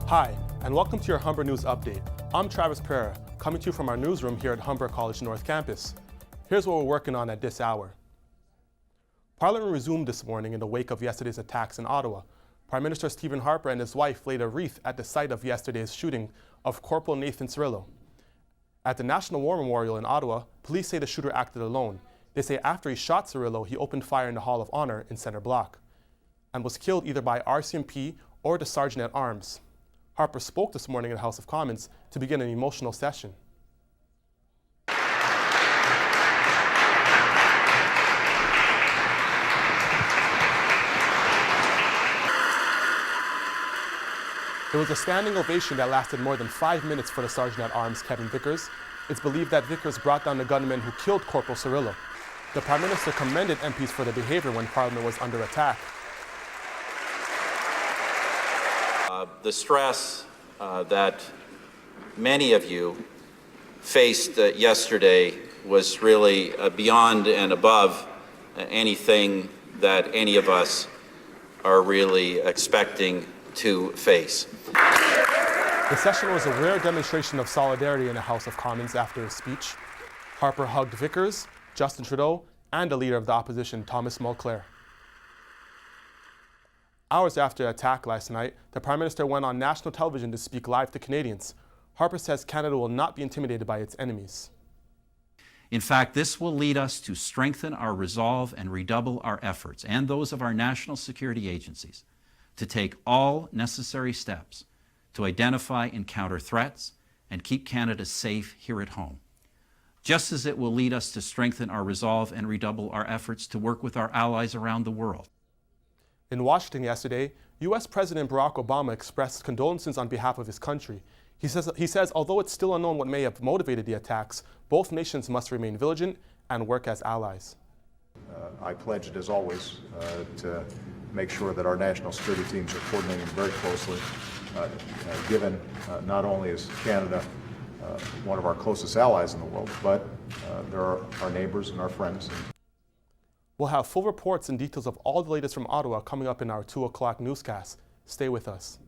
Hi, and welcome to your Humber News Update. I'm Travis Pereira, coming to you from our newsroom here at Humber College North Campus. Here's what we're working on at this hour. Parliament resumed this morning in the wake of yesterday's attacks in Ottawa. Prime Minister Stephen Harper and his wife laid a wreath at the site of yesterday's shooting of Corporal Nathan Cirillo. At the National War Memorial in Ottawa, police say the shooter acted alone. They say after he shot Cirillo, he opened fire in the Hall of Honor in Centre Block and was killed either by RCMP or the Sergeant at Arms. Harper spoke this morning in the House of Commons to begin an emotional session. There was a standing ovation that lasted more than 5 minutes for the Sergeant at Arms, Kevin Vickers. It's believed that Vickers brought down the gunman who killed Corporal Cirillo. The Prime Minister commended MPs for their behavior when Parliament was under attack. The stress that many of you faced yesterday was really beyond and above anything that any of us are really expecting to face. The session was a rare demonstration of solidarity in the House of Commons after his speech. Harper hugged Vickers, Justin Trudeau, and the leader of the opposition, Thomas Mulcair. Hours after the attack last night, the Prime Minister went on national television to speak live to Canadians. Harper says Canada will not be intimidated by its enemies. In fact, this will lead us to strengthen our resolve and redouble our efforts, and those of our national security agencies, to take all necessary steps to identify and counter threats and keep Canada safe here at home. Just as it will lead us to strengthen our resolve and redouble our efforts to work with our allies around the world. In Washington yesterday, U.S. President Barack Obama expressed condolences on behalf of his country. He says although it's still unknown what may have motivated the attacks, both nations must remain vigilant and work as allies. I pledged, as always, to make sure that our national security teams are coordinating very closely, given not only is Canada one of our closest allies in the world, but there are our neighbors and our friends. We'll have full reports and details of all the latest from Ottawa coming up in our 2 o'clock newscast. Stay with us.